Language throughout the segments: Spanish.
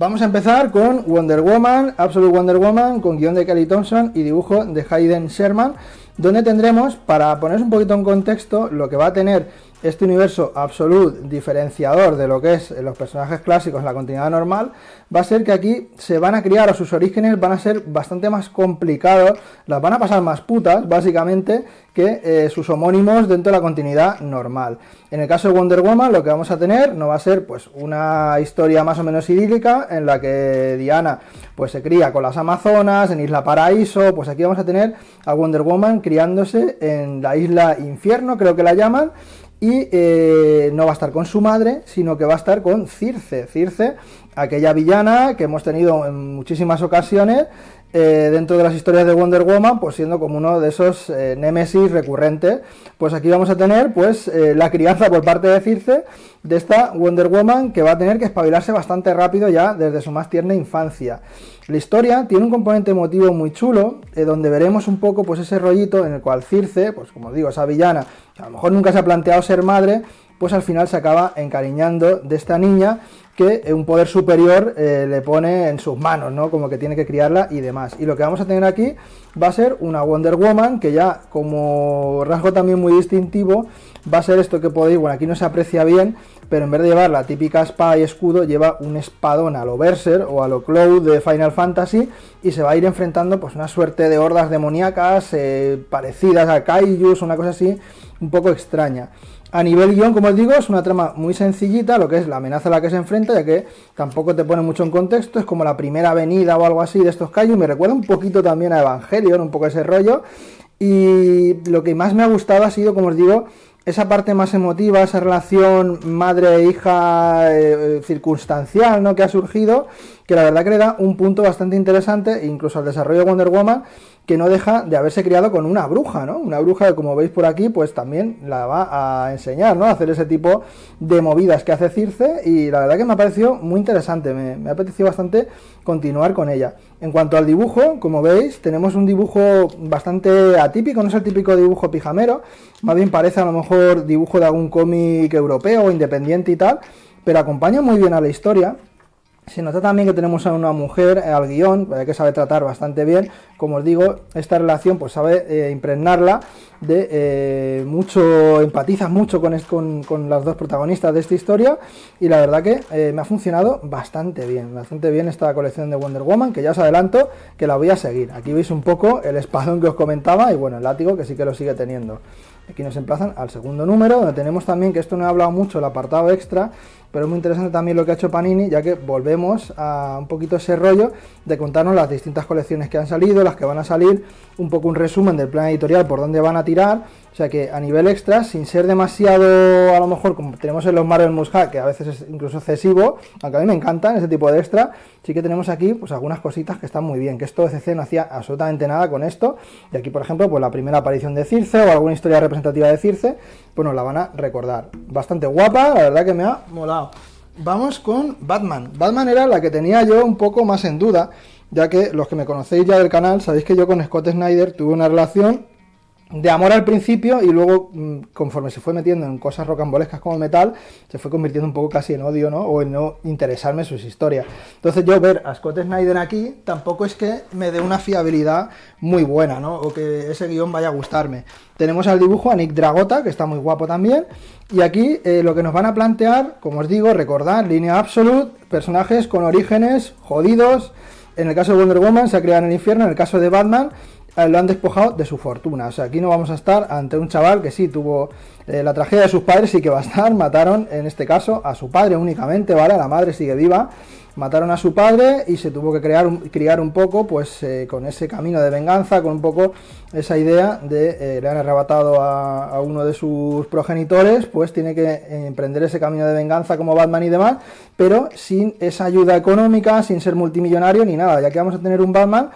Vamos a empezar con Wonder Woman, Absolute Wonder Woman, con guión de Kelly Thompson y dibujo de Hayden Sherman, donde tendremos, para poner un poquito en contexto, lo que va a tener este universo Absolute diferenciador de lo que es los personajes clásicos en la continuidad normal, va a ser que aquí se van a criar, o sus orígenes van a ser bastante más complicados, las van a pasar más putas, básicamente, que sus homónimos dentro de la continuidad normal. En el caso de Wonder Woman, lo que vamos a tener no va a ser pues una historia más o menos idílica, en la que Diana pues se cría con las Amazonas, en Isla Paraíso. Pues aquí vamos a tener a Wonder Woman criándose en la Isla Infierno, creo que la llaman, y no va a estar con su madre, sino que va a estar con Circe, aquella villana que hemos tenido en muchísimas ocasiones dentro de las historias de Wonder Woman, pues siendo como uno de esos némesis recurrentes. Pues aquí vamos a tener pues la crianza por parte de Circe de esta Wonder Woman, que va a tener que espabilarse bastante rápido ya desde su más tierna infancia. La historia tiene un componente emotivo muy chulo, donde veremos un poco pues ese rollito en el cual Circe, pues como digo, esa villana, a lo mejor nunca se ha planteado ser madre, pues al final se acaba encariñando de esta niña que un poder superior le pone en sus manos, ¿no? Como que tiene que criarla y demás. Y lo que vamos a tener aquí va a ser una Wonder Woman, que ya como rasgo también muy distintivo va a ser esto que podéis, bueno, aquí no se aprecia bien, pero en vez de llevar la típica espada y escudo, lleva un espadón a lo Berserk o a lo Cloud de Final Fantasy, y se va a ir enfrentando pues una suerte de hordas demoníacas parecidas a Kaijus, una cosa así un poco extraña. A nivel guión, como os digo, es una trama muy sencillita, lo que es la amenaza a la que se enfrenta, ya que tampoco te pone mucho en contexto, es como la primera venida o algo así de estos Kaiju, me recuerda un poquito también a Evangelion, un poco ese rollo, y lo que más me ha gustado ha sido, como os digo, esa parte más emotiva, esa relación madre-hija circunstancial, ¿no?, que ha surgido, que la verdad que le da un punto bastante interesante, incluso al desarrollo de Wonder Woman, que no deja de haberse criado con una bruja, ¿no? Una bruja que, como veis por aquí, pues también la va a enseñar, ¿no?, a hacer ese tipo de movidas que hace Circe, y la verdad que me ha parecido muy interesante, me ha apetecido bastante continuar con ella. En cuanto al dibujo, como veis, tenemos un dibujo bastante atípico, no es el típico dibujo pijamero, más bien parece a lo mejor dibujo de algún cómic europeo o independiente y tal, pero acompaña muy bien a la historia. Se nota también que tenemos a una mujer al guión, que sabe tratar bastante bien. Como os digo, esta relación pues sabe impregnarla de mucho, empatizas mucho con las dos protagonistas de esta historia, y la verdad que me ha funcionado bastante bien esta colección de Wonder Woman, que ya os adelanto que la voy a seguir. Aquí veis un poco el espadón que os comentaba y bueno, el látigo, que sí que lo sigue teniendo. Aquí nos emplazan al segundo número, donde tenemos también, que esto no he hablado mucho, el apartado extra, pero es muy interesante también lo que ha hecho Panini, ya que volvemos a un poquito ese rollo de contarnos las distintas colecciones que han salido, las que van a salir, un poco un resumen del plan editorial, por dónde van a tirar. O sea que a nivel extra, sin ser demasiado, a lo mejor como tenemos en los Marvel Must-Have, que a veces es incluso excesivo, aunque a mí me encantan ese tipo de extra, sí que tenemos aquí pues algunas cositas que están muy bien, que esto de CC no hacía absolutamente nada con esto. Y aquí, por ejemplo, pues la primera aparición de Circe o alguna historia representativa de Circe, pues nos la van a recordar. Bastante guapa, la verdad que me ha molado. Vamos con Batman. Batman era la que tenía yo un poco más en duda, ya que los que me conocéis ya del canal sabéis que yo con Scott Snyder tuve una relación de amor al principio, y luego conforme se fue metiendo en cosas rocambolescas como metal, se fue convirtiendo un poco casi en odio, ¿no?, o en no interesarme sus historias. Entonces yo ver a Scott Snyder aquí tampoco es que me dé una fiabilidad muy buena, ¿no?, o que ese guión vaya a gustarme. Tenemos al dibujo a Nick Dragota, que está muy guapo también, y aquí lo que nos van a plantear, como os digo, recordar, línea Absolute, personajes con orígenes jodidos. En el caso de Wonder Woman se ha creado en el infierno, en el caso de Batman lo han despojado de su fortuna. O sea, aquí no vamos a estar ante un chaval que sí tuvo la tragedia de sus padres, y que va a estar, mataron en este caso a su padre únicamente, ¿vale? La madre sigue viva, mataron a su padre y se tuvo que criar un poco pues con ese camino de venganza, con un poco esa idea de le han arrebatado a uno de sus progenitores, pues tiene que emprender ese camino de venganza como Batman y demás, pero sin esa ayuda económica, sin ser multimillonario ni nada, ya que vamos a tener un Batman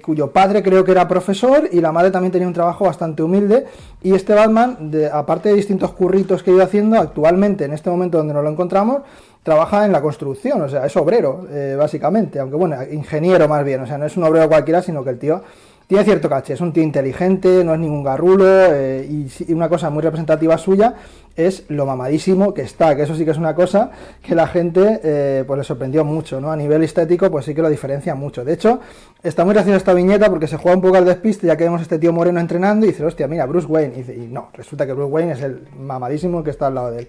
cuyo padre creo que era profesor y la madre también tenía un trabajo bastante humilde, y este Batman, aparte de distintos curritos que ha ido haciendo, actualmente en este momento donde nos lo encontramos, trabaja en la construcción, o sea, es obrero, básicamente, aunque bueno, ingeniero más bien, o sea, no es un obrero cualquiera, sino que el tío tiene cierto caché, es un tío inteligente, no es ningún garrulo, y una cosa muy representativa suya es lo mamadísimo que está, que eso sí que es una cosa que la gente pues le sorprendió mucho, ¿no? A nivel estético pues sí que lo diferencia mucho. De hecho, está muy graciosa esta viñeta porque se juega un poco al despiste, ya que vemos a este tío moreno entrenando y dice, hostia, mira, Bruce Wayne, y no, resulta que Bruce Wayne es el mamadísimo que está al lado de él.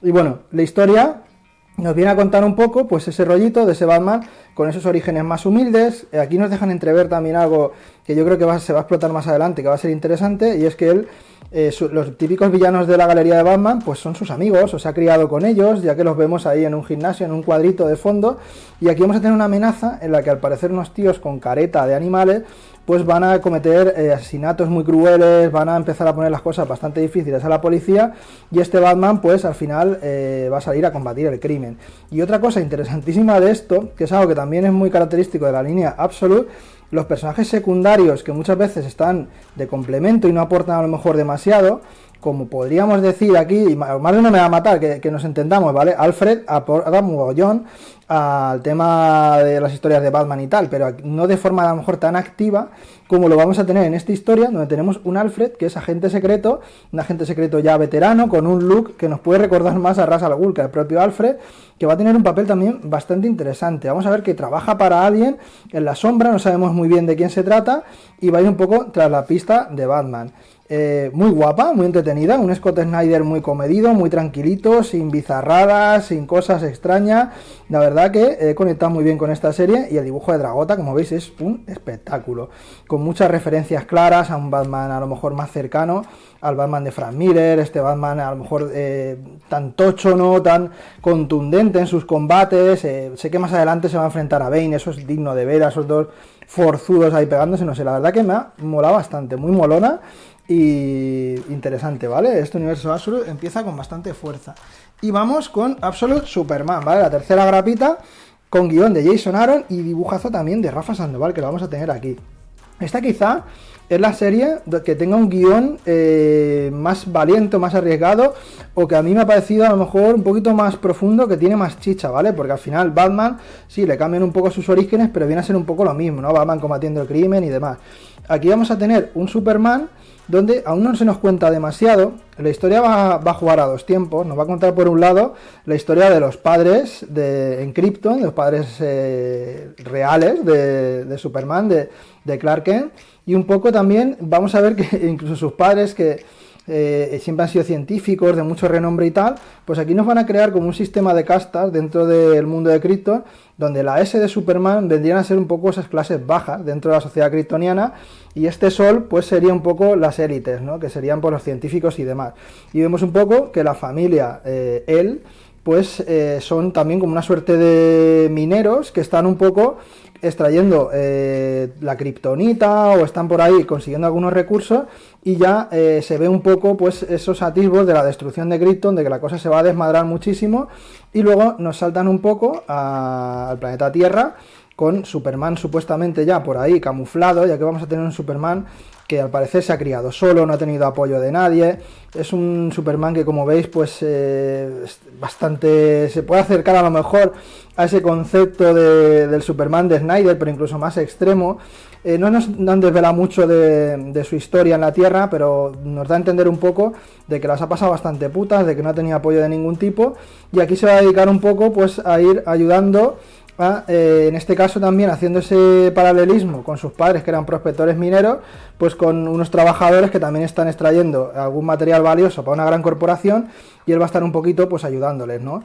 Y bueno, la historia nos viene a contar un poco pues ese rollito de ese Batman con esos orígenes más humildes. Aquí nos dejan entrever también algo que yo creo que se va a explotar más adelante, que va a ser interesante, y es que él, los típicos villanos de la galería de Batman pues son sus amigos, o se ha criado con ellos, ya que los vemos ahí en un gimnasio, en un cuadrito de fondo, y aquí vamos a tener una amenaza en la que al parecer unos tíos con careta de animales pues van a cometer asesinatos muy crueles, van a empezar a poner las cosas bastante difíciles a la policía, y este Batman pues al final va a salir a combatir el crimen. Y otra cosa interesantísima de esto, que es algo que también es muy característico de la línea Absolute, los personajes secundarios que muchas veces están de complemento y no aportan a lo mejor demasiado, como podríamos decir aquí, y más de uno me va a matar, que nos entendamos, ¿vale? Alfred aporta mogollón al tema de las historias de Batman y tal, pero no de forma a lo mejor tan activa como lo vamos a tener en esta historia, donde tenemos un Alfred que es agente secreto, un agente secreto ya veterano, con un look que nos puede recordar más a Ra's al Ghul que al propio Alfred, que va a tener un papel también bastante interesante. Vamos a ver que trabaja para alguien en la sombra, no sabemos muy bien de quién se trata, y va a ir un poco tras la pista de Batman. Muy guapa, muy entretenida, un Scott Snyder muy comedido, muy tranquilito, sin bizarradas, sin cosas extrañas. La verdad que he conectado muy bien con esta serie, y el dibujo de Dragota, como veis, es un espectáculo, con muchas referencias claras a un Batman a lo mejor más cercano al Batman de Frank Miller, este Batman a lo mejor tan tocho, no tan contundente en sus combates. Sé que más adelante se va a enfrentar a Bane, eso es digno de ver, a esos dos forzudos ahí pegándose, no sé, la verdad que me ha molado bastante, muy molona y interesante, ¿vale? Este universo Absolute empieza con bastante fuerza. Y vamos con Absolute Superman, ¿vale? La tercera grapita, con guión de Jason Aaron y dibujazo también de Rafa Sandoval, que lo vamos a tener aquí. Esta quizá es la serie que tenga un guión más valiente, más arriesgado, o que a mí me ha parecido a lo mejor un poquito más profundo, que tiene más chicha, ¿vale? Porque al final Batman, sí, le cambian un poco sus orígenes, pero viene a ser un poco lo mismo, ¿no? Batman combatiendo el crimen y demás. Aquí vamos a tener un Superman donde aún no se nos cuenta demasiado. La historia va a jugar a dos tiempos. Nos va a contar por un lado la historia de los padres en Krypton, los padres reales de Superman, de Clark Kent, y un poco también vamos a ver que incluso sus padres, que siempre han sido científicos de mucho renombre y tal, pues aquí nos van a crear como un sistema de castas dentro del mundo de Krypton, donde la S de Superman vendrían a ser un poco esas clases bajas dentro de la sociedad kryptoniana, y este Sol pues sería un poco las élites, ¿no? Que serían por los científicos y demás. Y vemos un poco que la familia él pues son también como una suerte de mineros que están un poco extrayendo la kriptonita, o están por ahí consiguiendo algunos recursos, y ya se ve un poco pues esos atisbos de la destrucción de Krypton, de que la cosa se va a desmadrar muchísimo, y luego nos saltan un poco al planeta Tierra con Superman supuestamente ya por ahí camuflado, ya que vamos a tener un Superman que al parecer se ha criado solo, no ha tenido apoyo de nadie. Es un Superman que, como veis, pues bastante se puede acercar a lo mejor a ese concepto del Superman de Snyder, pero incluso más extremo. No nos han desvelado mucho de su historia en la Tierra, pero nos da a entender un poco de que las ha pasado bastante putas, de que no ha tenido apoyo de ningún tipo, y aquí se va a dedicar un poco pues a ir ayudando en este caso también haciendo ese paralelismo con sus padres, que eran prospectores mineros, pues con unos trabajadores que también están extrayendo algún material valioso para una gran corporación, y él va a estar un poquito pues ayudándoles, ¿no?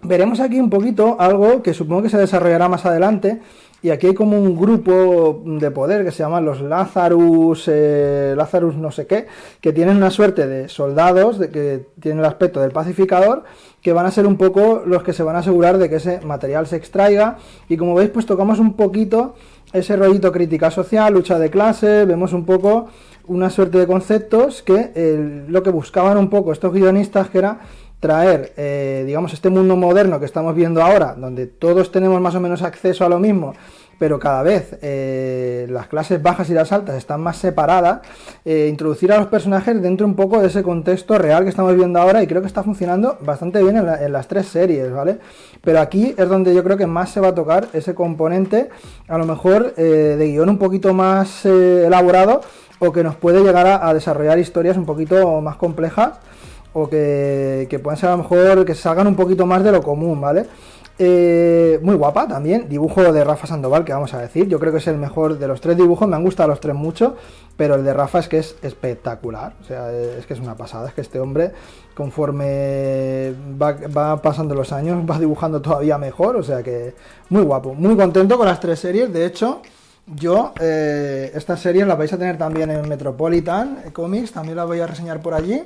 Veremos aquí un poquito algo que supongo que se desarrollará más adelante, y aquí hay como un grupo de poder que se llaman los Lazarus no sé qué, que tienen una suerte de soldados que tienen el aspecto del pacificador, que van a ser un poco los que se van a asegurar de que ese material se extraiga. Y como veis, pues tocamos un poquito ese rollito crítica social, lucha de clase, vemos un poco una suerte de conceptos que lo que buscaban un poco estos guionistas, que era traer, digamos, este mundo moderno que estamos viendo ahora, donde todos tenemos más o menos acceso a lo mismo, pero cada vez las clases bajas y las altas están más separadas, introducir a los personajes dentro un poco de ese contexto real que estamos viendo ahora, y creo que está funcionando bastante bien en las 3 series, ¿vale? Pero aquí es donde yo creo que más se va a tocar ese componente, a lo mejor de guión un poquito más elaborado, o que nos puede llegar a desarrollar historias un poquito más complejas, o que puedan ser a lo mejor que salgan un poquito más de lo común, ¿vale? Muy guapa también, dibujo de Rafa Sandoval, que vamos a decir, yo creo que es el mejor de los 3 dibujos, me han gustado los 3 mucho, pero el de Rafa es que es espectacular, o sea, es que es una pasada, es que este hombre, conforme va pasando los años, va dibujando todavía mejor, o sea que muy guapo, muy contento con las 3 series. De hecho, yo estas series las vais a tener también en Metropolitan Comics, también las voy a reseñar por allí,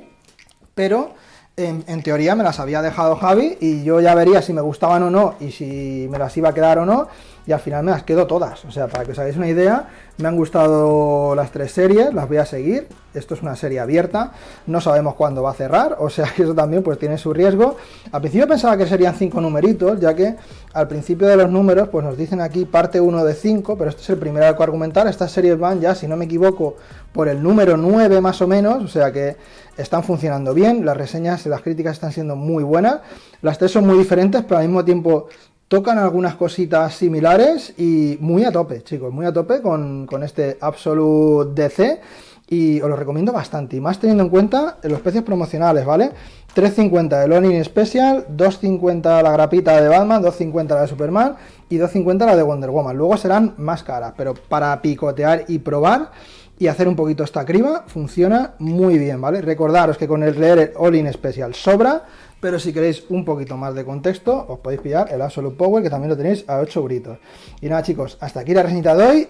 pero en teoría me las había dejado Javi y yo ya vería si me gustaban o no y si me las iba a quedar o no, y al final me las quedo todas. O sea, para que os hagáis una idea, me han gustado las 3 series, las voy a seguir. Esto es una serie abierta, no sabemos cuándo va a cerrar, o sea que eso también pues tiene su riesgo. Al principio pensaba que serían 5 numeritos, ya que al principio de los números pues nos dicen aquí parte 1 de 5, pero este es el primer arco argumental. Estas series van ya, si no me equivoco, por el número 9 más o menos, o sea que están funcionando bien, las reseñas y las críticas están siendo muy buenas. Las 3 son muy diferentes, pero al mismo tiempo tocan algunas cositas similares y muy a tope, chicos, muy a tope con este Absolute DC, y os lo recomiendo bastante, y más teniendo en cuenta los precios promocionales, ¿vale? 3.50 el All-In Special, 2.50 la grapita de Batman, 2.50 la de Superman y 2.50 la de Wonder Woman. Luego serán más caras, pero para picotear y probar y hacer un poquito esta criba funciona muy bien, ¿vale? Recordaros que con el leer el All-In Special sobra, pero si queréis un poquito más de contexto, os podéis pillar el Absolute Power, que también lo tenéis a 8 euritos. Y nada, chicos, hasta aquí la reseñita de hoy.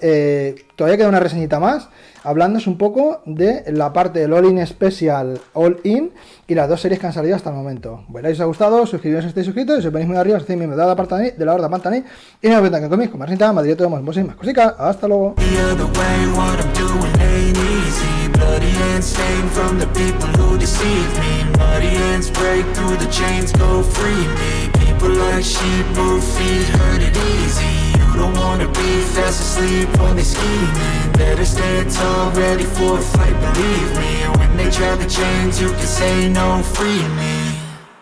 Todavía queda una reseñita más, hablándoos un poco de la parte del All-In Special, All-In, y las 2 series que han salido hasta el momento. Bueno, si os ha gustado, suscribiros si estéis suscritos, y si os venís muy arriba, os hacéis miembros de la hora de Pantaní, y no os olvidéis que coméis con más reseñita, Madrid, todo más y más cositas. Hasta luego. Bloody hands stained from the people who deceive me. Muddy hands break through the chains, go free me. People like sheep move feet, hurt it easy. You don't wanna be fast asleep when they scheming. Better stand tall, ready for a fight, believe me. And when they drag the chains, you can say no, free me.